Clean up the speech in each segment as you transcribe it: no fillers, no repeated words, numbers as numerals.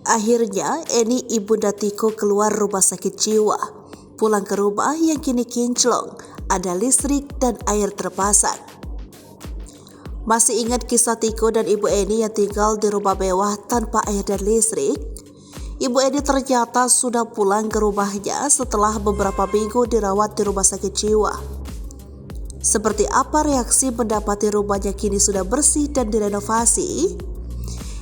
Akhirnya, Eni ibunda Tiko keluar rumah sakit jiwa. Pulang ke rumah yang kini kinclong, ada listrik dan air terpasang. Masih ingat kisah Tiko dan Ibu Eni yang tinggal di rumah mewah tanpa air dan listrik? Ibu Eni ternyata sudah pulang ke rumahnya setelah beberapa minggu dirawat di rumah sakit jiwa. Seperti apa reaksi mendapati rumahnya kini sudah bersih dan direnovasi?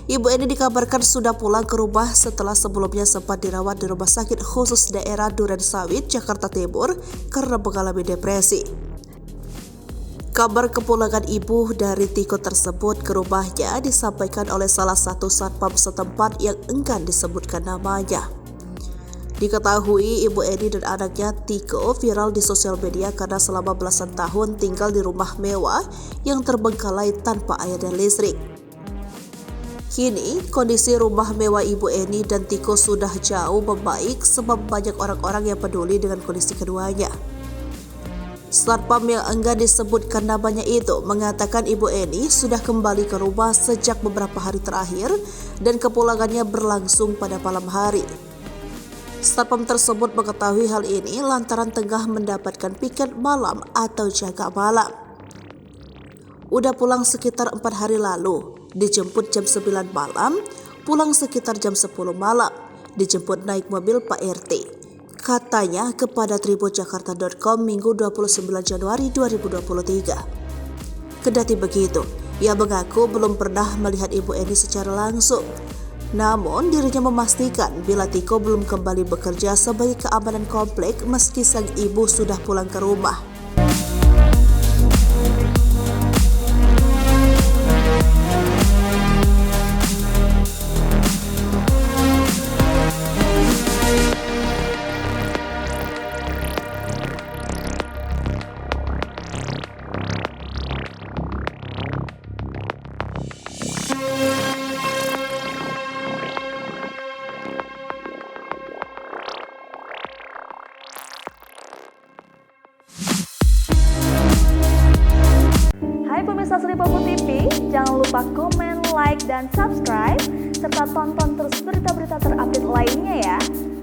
Ibu Eni dikabarkan sudah pulang ke rumah setelah sebelumnya sempat dirawat di rumah sakit khusus daerah Durensawit, Jakarta Timur karena mengalami depresi. Kabar kepulangan ibu dari Tiko tersebut ke rumahnya disampaikan oleh salah satu satpam setempat yang enggan disebutkan namanya. Diketahui Ibu Eni dan anaknya Tiko viral di sosial media karena selama belasan tahun tinggal di rumah mewah yang terbengkalai tanpa air dan listrik. Kini, kondisi rumah mewah Ibu Eni dan Tiko sudah jauh membaik sebab banyak orang-orang yang peduli dengan kondisi keduanya. Satpam yang enggan disebutkan namanya itu mengatakan Ibu Eni sudah kembali ke rumah sejak beberapa hari terakhir dan kepulangannya berlangsung pada malam hari. Satpam tersebut mengetahui hal ini lantaran tengah mendapatkan piket malam atau jaga malam. Udah pulang sekitar 4 hari lalu, dijemput jam 9 malam, pulang sekitar jam 10 malam, dijemput naik mobil Pak RT. Katanya kepada tribunjakarta.com Minggu 29 Januari 2023. Kendati begitu, ia mengaku belum pernah melihat Ibu Eni secara langsung. Namun dirinya memastikan bila Tiko belum kembali bekerja sebagai keamanan komplek meski sang ibu sudah pulang ke rumah. Hai pemirsa Sri Popo TV, jangan lupa komen, like, dan subscribe, serta tonton terus berita-berita terupdate lainnya ya.